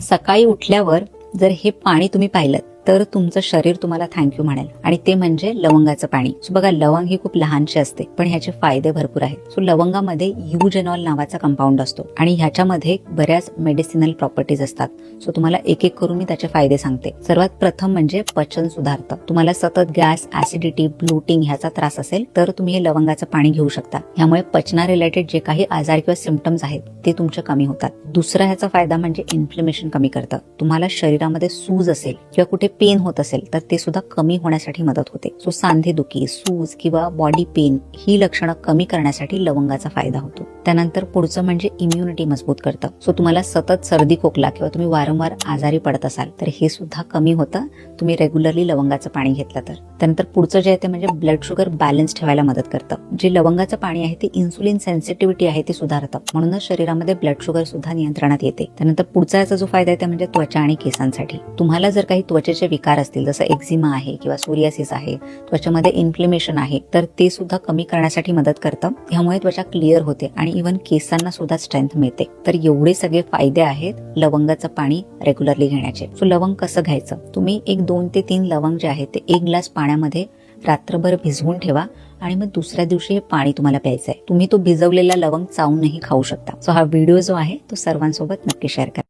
सकाळी उठल्यावर जर हे पाणी तुम्ही पाहिलं तर तुमचं शरीर तुम्हाला थँक्यू म्हणेल, आणि ते म्हणजे लवंगाचं पाणी. सो बघा, लवंग ही खूप लहानशी असते पण ह्याचे फायदे भरपूर आहेत. सो लवंगामध्ये युजेनॉल नावाचा कंपाऊंड असतो आणि ह्याच्यामध्ये बऱ्याच मेडिसिनल प्रॉपर्टीज असतात. सो तुम्हाला एक एक करून मी त्याचे फायदे सांगते. सर्वात प्रथम म्हणजे पचन सुधारतं. तुम्हाला सतत गॅस, ऍसिडिटी, ब्लोटिंग ह्याचा त्रास असेल तर तुम्ही हे लवंगाचं पाणी घेऊ शकता. ह्यामुळे पचना रिलेटेड जे काही आजार किंवा सिम्पटम्स आहेत ते तुमचे कमी होतात. दुसरा ह्याचा फायदा म्हणजे इन्फ्लेमेशन कमी करतं. तुम्हाला शरीरामध्ये सूज असेल किंवा कुठे पेन होत असेल तर ते सुद्धा कमी होण्यासाठी मदत होते. सो सांधेदुखी, सूज किंवा बॉडी पेन ही लक्षणं कमी करण्यासाठी लवंगाचा फायदा होतो. त्यानंतर पुढचं म्हणजे इम्युनिटी मजबूत करतं. सो तुम्हाला सतत सर्दी खोकला किंवा तुम्ही वारंवार आजारी पडत असाल तर हे सुद्धा कमी होतं तुम्ही रेग्युलरली लवंगाचं पाणी घेतलं तर. त्यानंतर पुढचं जे आहे ते म्हणजे ब्लड शुगर बॅलन्स ठेवायला मदत करतं. जे लवंगाचं पाणी आहे ते इन्सुलिन सेन्सिटिव्हिटी आहे ते सुधारतं, म्हणूनच शरीरामध्ये ब्लड शुगर सुद्धा नियंत्रणात येते. त्यानंतर पुढचा याचा जो फायदा आहे ते म्हणजे त्वचा आणि केसांसाठी. तुम्हाला जर काही त्वचेचे विकार असतील जसं एक्झिमा आहे किंवा सोरियासिस आहे, त्वचेमध्ये इन्फ्लेमेशन आहे, तर ते सुद्धा कमी करण्यासाठी मदत करतं. ह्यामुळे त्वचा क्लिअर होते आणि इव्हन केसांना सुद्धा स्ट्रेंथ मिळते. तर एवढे सगळे फायदे आहेत लवंगाचं पाणी रेग्युलरली घेण्याचे. सो लवंग कसं घ्यायचं? तुम्ही 2 ते 3 लवंग जे आहे ते 1 ग्लास पाण्यामध्ये रात्रभर भिजवून ठेवा आणि मग दुसऱ्या दिवशी हे पाणी तुम्हाला प्यायचं आहे. तुम्ही तो भिजवलेला लवंग चावूनही खाऊ शकता. सो हा व्हिडिओ जो आहे तो सर्वांसोबत नक्की शेअर करा.